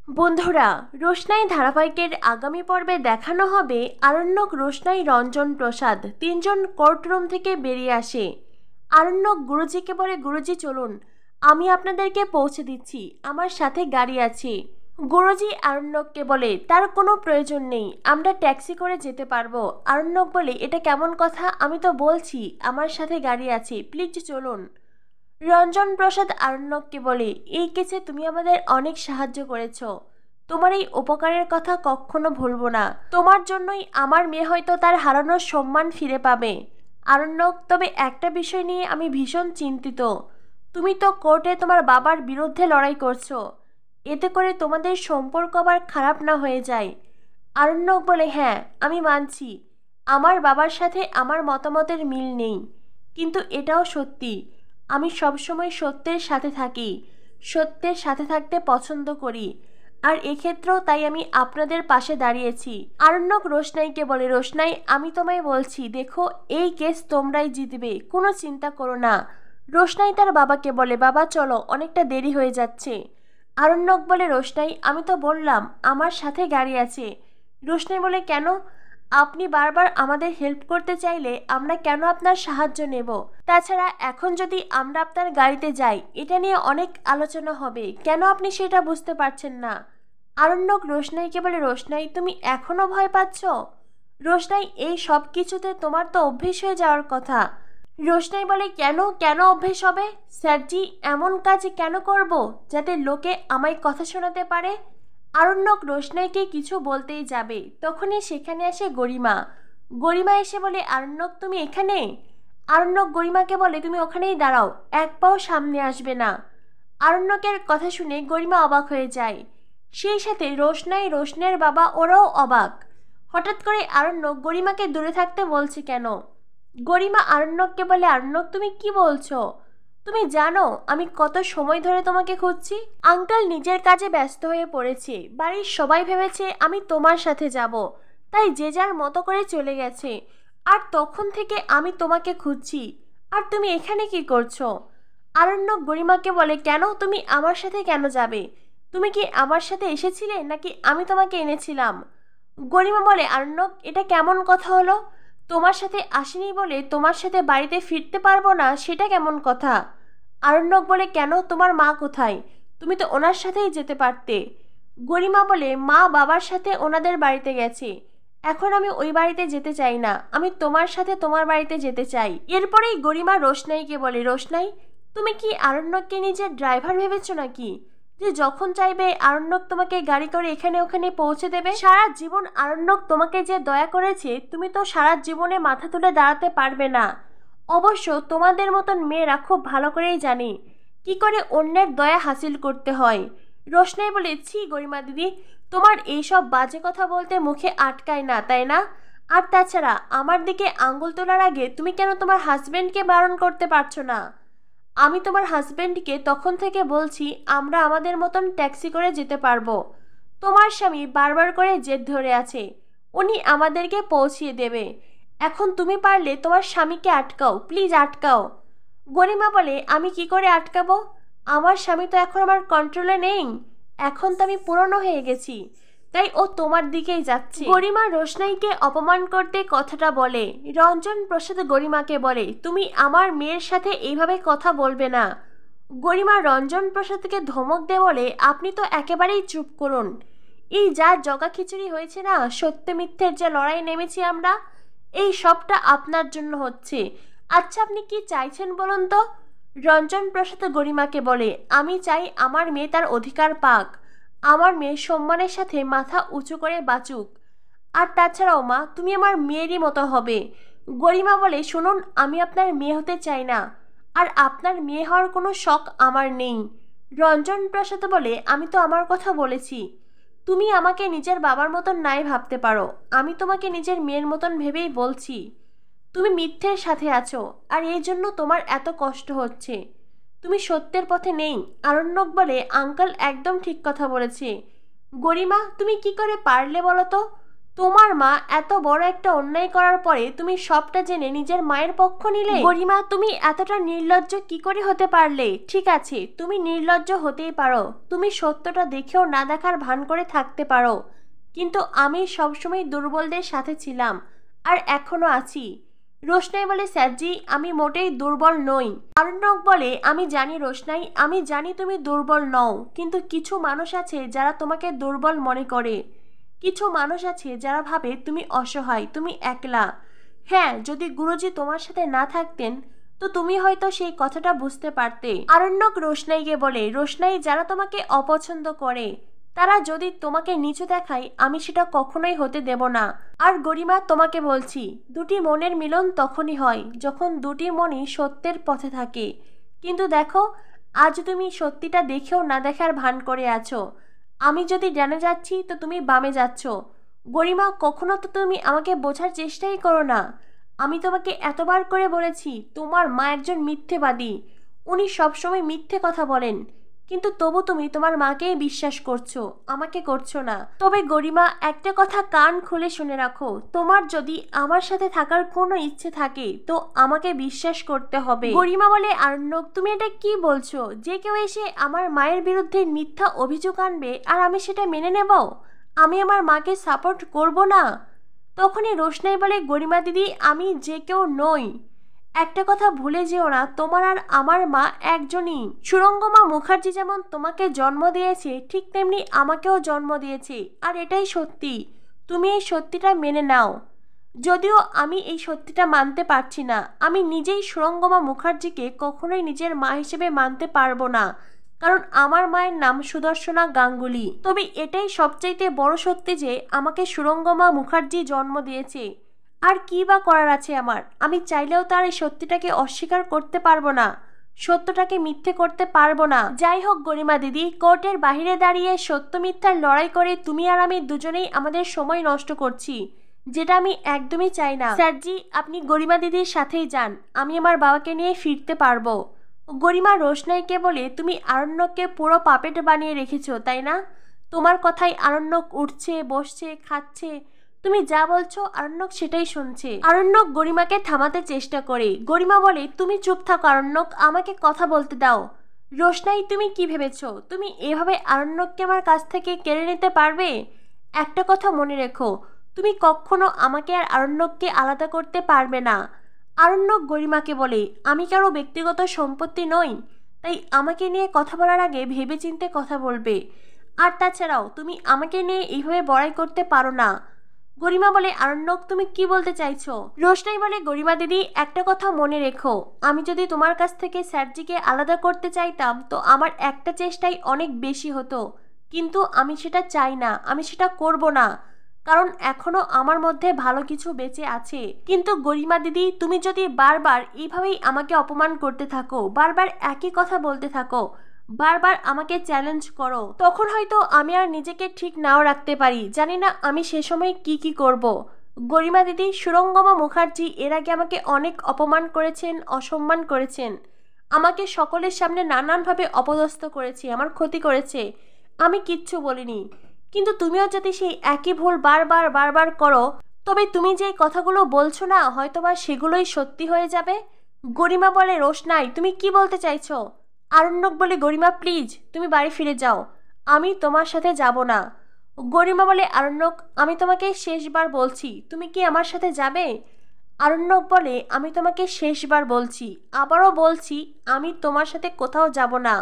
বন্ধুরা, রোশনাই ধারাবাহিকের আগামী পর্বে দেখানো হবে আরণ্যক, রোশনাই, রঞ্জন প্রসাদ তিনজন কোর্টরুম থেকে বেরিয়ে আসে। আরণ্যক গুরুজিকে বলে, গুরুজি চলুন, আমি আপনাদেরকে পৌঁছে দিচ্ছি, আমার সাথে গাড়ি আছে। গুরুজি আরণ্যককে বলে, তার কোনো প্রয়োজন নেই, আমরা ট্যাক্সি করে যেতে পারবো। আরণ্যক বলে, এটা কেমন কথা, আমি তো বলছি আমার সাথে গাড়ি আছে, প্লিজ চলুন। রঞ্জন প্রসাদ আরণ্যককে বলে, এই কেসে তুমি আমাদের অনেক সাহায্য করেছ, তোমার এই উপকারের কথা কখনো ভুলবো না। তোমার জন্যই আমার মেয়ে হয়তো তার হারানোর সম্মান ফিরে পাবে। আরণ্যক, তবে একটা বিষয় নিয়ে আমি ভীষণ চিন্তিত। তুমি তো কোর্টে তোমার বাবার বিরুদ্ধে লড়াই করছো, এতে করে তোমাদের সম্পর্ক আবার খারাপ না হয়ে যায়। আরণ্যক বলে, হ্যাঁ আমি মানছি আমার বাবার সাথে আমার মতামতের মিল নেই, কিন্তু এটাও সত্যি আমি সবসময় সত্যের সাথে থাকি, সত্যের সাথে থাকতে পছন্দ করি, আর এক্ষেত্রেও তাই আমি আপনাদের পাশে দাঁড়িয়েছি। আরণ্যক রোশনাইকে বলে, রোশনাই, আমি তোমায় বলছি, দেখো এই কেস তোমরাই জিতবে, কোনো চিন্তা করো না। রোশনাই তার বাবাকে বলে, বাবা চলো, অনেকটা দেরি হয়ে যাচ্ছে। আরণ্যক বলে, রোশনাই, আমি তো বললাম আমার সাথে গাড়ি আছে। রোশনাই বলে, কেন? আপনি বারবার আমাদের হেল্প করতে চাইলে আমরা কেন আপনার সাহায্য নেব? তাছাড়া এখন যদি আমরা আপনার গাড়িতে যাই, এটা নিয়ে অনেক আলোচনা হবে, কেন আপনি সেটা বুঝতে পারছেন না? আরণ্যক রোশনাইকে বলে, রোশনাই তুমি এখনো ভয় পাচ্ছ? রোশনাই, এই সব কিছুতে তোমার তো অভ্যেস হয়ে যাওয়ার কথা। রোশনাই বলে, কেন কেন অভ্যেস হবে? স্যারজি, এমন কাজ কেন করব যাতে লোকে আমায় কথা শোনাতে পারে? আরণ্যক রোশনাইকে কিছু বলতেই যাবে, তখনই সেখানে আসে গরিমা। গরিমা এসে বলে, আরণ্যক তুমি এখানে? আরণ্যক গরিমাকে বলে, তুমি ওখানেই দাঁড়াও, এক পাও সামনে আসবে না। আরণ্যকের কথা শুনে গরিমা অবাক হয়ে যায়, সেই সাথে রোশনাই, রোশনের বাবা, ওরাও অবাক। হঠাৎ করে আরণ্যক গরিমাকে দূরে থাকতে বলছে কেন? গরিমা আরণ্যককে বলে, আরণ্যক তুমি কি বলছো? তুমি জানো আমি কত সময় ধরে তোমাকে খুঁজছি? আঙ্কেল নিজের কাজে ব্যস্ত হয়ে পড়েছে, বাড়ির সবাই ভেবেছে আমি তোমার সাথে যাব, তাই যে যার মতো করে চলে গেছে, আর তখন থেকে আমি তোমাকে খুঁজছি, আর তুমি এখানে কি করছো? আরণ্যক গরিমাকে বলে, কেন তুমি আমার সাথে কেন যাবে? তুমি কি আমার সাথে এসেছিলে নাকি আমি তোমাকে এনেছিলাম? গরিমা বলে, আরণ্যক এটা কেমন কথা হলো? তোমার সাথে আসিনি বলে তোমার সাথে বাড়িতে ফিরতে পারবো না, সেটা কেমন কথা? আরণ্যক বলে, কেন তোমার মা কোথায়? তুমি তো ওনার সাথেই যেতে পারতে। গরিমা বলে, মা বাবার সাথে ওনাদের বাড়িতে গেছে, এখন আমি ওই বাড়িতে যেতে চাই না, আমি তোমার সাথে তোমার বাড়িতে যেতে চাই। এরপরেই গরিমা রোশনাইকে বলে, রোশনাই তুমি কি আরণ্যককে নিজের ড্রাইভার ভেবেছো নাকি, যে যখন চাইবে আরণ্যক তোমাকে গাড়ি করে এখানে ওখানে পৌঁছে দেবে? সারা জীবন আরণ্যক তোমাকে যে দয়া করেছে, তুমি তো সারা জীবনে মাথা তুলে দাঁড়াতে পারবে না। অবশ্য তোমাদের মতন মেয়েরা খুব ভালো করেই জানি কি করে অন্যের দয়া হাসিল করতে হয়। রোশনাই বলে, ছি গরিমা দিদি, তোমার এইসব বাজে কথা বলতে মুখে আটকায় না, তাই না? আর তাছাড়া আমার দিকে আঙ্গুল তোলার আগে তুমি কেন তোমার হাজবেন্ডকে বারণ করতে পারছো না? আমি তোমার হাজবেন্ডকে তখন থেকে বলছি আমরা আমাদের মতন ট্যাক্সি করে যেতে পারবো, তোমার স্বামী বারবার করে জেদ ধরে আছে, উনি আমাদেরকে পৌঁছিয়ে দেবে। এখন তুমি পারলে তোমার স্বামীকে আটকাও, প্লিজ আটকাও। গরিমা বলে, আমি কি করে আটকাবো? আমার স্বামী তো এখন আমার কন্ট্রোলে নেই, এখন তো আমি পুরনো হয়ে গেছি, তাই ও তোমার দিকেই যাচ্ছে। গরিমা রোশনাইকে অপমান করতে কথাটা বলে। রঞ্জন প্রসাদ গরিমাকে বলে, তুমি আমার মেয়ের সাথে এইভাবে কথা বলবে না। গরিমা রঞ্জন প্রসাদকে ধমক দিয়ে বলে, আপনি তো একেবারেই চুপ করুন। এই যা জগা খিচুড়ি হয়েছে না, সত্য মিথ্যের যে লড়াই নেমেছি আমরা, এই সবটা আপনার জন্য হচ্ছে। আচ্ছা আপনি কি চাইছেন বলুন তো? রঞ্জন প্রসাদ গরিমাকে বলে, আমি চাই আমার মেয়ে তার অধিকার পাক, আমার মেয়ে সম্মানের সাথে মাথা উঁচু করে বাঁচুক, আর তাছাড়াও মা তুমি আমার মেয়েরই মতো হবে। গরিমা বলে, শুনুন, আমি আপনার মেয়ে হতে চাই না, আর আপনার মেয়ে হওয়ার কোনো শখ আমার নেই। রঞ্জন প্রসাদ বলে, আমি তো আমার কথা বলেছি, তুমি আমাকে নিজের বাবার মতন নাই ভাবতে পারো, আমি তোমাকে নিজের মেয়ের মতন ভেবেই বলছি। তুমি মিথ্যের সাথে আছো, আর এই জন্য তোমার এত কষ্ট হচ্ছে, তুমি সত্যের পথে নেই। আরণ্যক বলে, আঙ্কেল একদম ঠিক কথা বলেছে। গরিমা তুমি কি করে পারলে বলো তো? তোমার মা এত বড় একটা অন্যায় করার পরে তুমি সবটা জেনে নিজের মায়ের পক্ষ নিলে? গরিমা, তুমি এতটা নির্লজ্জ কি করে হতে পারলে? ঠিক আছে, তুমি নির্লজ্জ হতেই পারো, তুমি সত্যটা দেখেও না দেখার ভান করে থাকতে পারো, কিন্তু আমি সবসময় দুর্বলদের সাথে ছিলাম আর এখনো আছি। রোশনাই বলে, স্যারজি আমি মোটেই দুর্বল নই। আরণ্যক বলে, আমি জানি রোশনাই, আমি জানি তুমি দুর্বল নও, কিন্তু কিছু মানুষ আছে যারা তোমাকে দুর্বল মনে করে। কিছু মানুষ আছে যারা ভাবে তুমি অসহায়, তুমি একলা। হ্যাঁ, যদি গুরুজি তোমার সাথে না থাকতেন তো তুমি হয়তো সেই কথাটা বুঝতে পারতে। আরণ্যক রোশনাইকে বলে, রোশনাই, যারা তোমাকে অপছন্দ করে তারা যদি তোমাকে নিচু দেখায় আমি সেটা কখনোই হতে দেব না। আর গরিমা, তোমাকে বলছি, দুটি মনের মিলন তখনই হয় যখন দুটি মনই সত্যের পথে থাকে। কিন্তু দেখো, আজ তুমি সত্যিটা দেখেও না দেখার ভান করে আছো। আমি যদি ডানে যাচ্ছি তো তুমি বামে যাচ্ছ। গরিমা, কখনো তো তুমি আমাকে বোঝার চেষ্টাই করো না। আমি তোমাকে এতবার করে বলেছি তোমার মা একজন মিথ্যেবাদী, উনি সবসময় মিথ্যে কথা বলেন, কিন্তু তবু তুমি তোমার মাকেই বিশ্বাস করছো, আমাকে করছো না। তবে গরিমা, একটা কথা কান খুলে শুনে রাখো, তোমার যদি আমার সাথে থাকার কোনো ইচ্ছে থাকে তো আমাকে বিশ্বাস করতে হবে। গরিমা বলে, আরণ্যক তুমি এটা কি বলছো? যে কেউ এসে আমার মায়ের বিরুদ্ধে মিথ্যা অভিযোগ আনবে আর আমি সেটা মেনে নেব? আমি আমার মাকে সাপোর্ট করব না? তখনই রোশনাই বলে, গরিমা দিদি, আমি যে কেউ নই। একটা কথা ভুলে যেও না, তোমার আর আমার মা একজনই। সুরঙ্গমা মুখার্জি যেমন তোমাকে জন্ম দিয়েছে ঠিক তেমনি আমাকেও জন্ম দিয়েছে, আর এটাই সত্যি। তুমি এই সত্যিটা মেনে নাও। যদিও আমি এই সত্যিটা মানতে পারছি না, আমি নিজেই সুরঙ্গমা মুখার্জিকে কখনোই নিজের মা হিসেবে মানতে পারবো না, কারণ আমার মায়ের নাম সুদর্শনা গাঙ্গুলি। তবে এটাই সবচাইতে বড় সত্যি যে আমাকে সুরঙ্গমা মুখার্জি জন্ম দিয়েছে। আর কি বা করার আছে আমার? আমি চাইলেও তার এই সত্যিটাকে অস্বীকার করতে পারবো না, সত্যটাকে মিথ্যে করতে পারবো না। যাই হোক গরিমা দিদি, কোর্টের বাহিরে দাঁড়িয়ে সত্য মিথ্যার লড়াই করে তুমি আর আমি দুজনেই আমাদের সময় নষ্ট করছি, যেটা আমি একদমই চাই না। স্যারজি, আপনি গরিমা দিদির সাথেই যান, আমি আমার বাবাকে নিয়ে ফিরতে পারবো। গরিমা রোশনাইকে বলে, তুমি আরণ্যককে পুরো পাপেট বানিয়ে রেখেছো, তাই না? তোমার কথাই আরণ্যক উঠছে, বসছে, খাচ্ছে, তুমি যা বলছো আরণ্যক সেটাই শুনছে। আরণ্যক গরিমাকে থামাতে চেষ্টা করে। গরিমা বলে, তুমি চুপ থাকো আরণ্যক, আমাকে কথা বলতে দাও। রোশনাই, তুমি কি ভেবেছো তুমি এভাবে আরণ্যককে আমার কাছ থেকে কেড়ে নিতে পারবে? একটা কথা মনে রেখো, তুমি কখনো আমাকে আর আরণ্যককে আলাদা করতে পারবে না। আরণ্যক গরিমাকে বলে, আমি কারো ব্যক্তিগত সম্পত্তি নই, তাই আমাকে নিয়ে কথা বলার আগে ভেবেচিন্তে কথা বলবে। আর তাছাড়াও তুমি আমাকে নিয়ে এইভাবে বড়াই করতে পারো না। গরিমা বলে, আরণ্যক তুমি কি বলতে চাইছো? রোশনাই বলে, গরিমা দিদি, একটা কথা মনে রেখো, আমি যদি তোমার কাছ থেকে স্যারজিকে আলাদা করতে চাইতাম তো আমার একটা চেষ্টাই অনেক বেশি হতো, কিন্তু আমি সেটা চাই না, আমি সেটা করব না, কারণ এখনো আমার মধ্যে ভালো কিছু বেঁচে আছে। কিন্তু গরিমা দিদি, তুমি যদি বারবার এইভাবেই আমাকে অপমান করতে থাকো, বারবার একই কথা বলতে থাকো, বারবার আমাকে চ্যালেঞ্জ করো, তখন হয়তো আমি আর নিজেকে ঠিক নাও রাখতে পারি, জানি না আমি সে সময় কি করব। গরিমা দিদি, সুরঙ্গমা মুখার্জি এর আগে আমাকে অনেক অপমান করেছেন, অসম্মান করেছেন, আমাকে সকলের সামনে নানানভাবে অপদস্থ করেছে, আমার ক্ষতি করেছে, আমি কিচ্ছু বলিনি। কিন্তু তুমিও যদি সেই একই ভুল বারবার বারবার করো তবে তুমি যে কথাগুলো বলছো না হয়তোবা সেগুলোই সত্যি হয়ে যাবে। গরিমা বলে, রোশনাই তুমি কি বলতে চাইছো? আরণ্যক বলে, গরিমা প্লিজ তুমি বাড়ি ফিরে যাও, আমি তোমার সাথে যাব না। গরিমা বলে, আরণ্যক আমি তোমাকে শেষবার বলছি, তুমি কি আমার সাথে যাবে? আরণ্যক বলে, আমি তোমাকে শেষবার বলছি, আবারও বলছি, আমি তোমার সাথে কোথাও যাব না।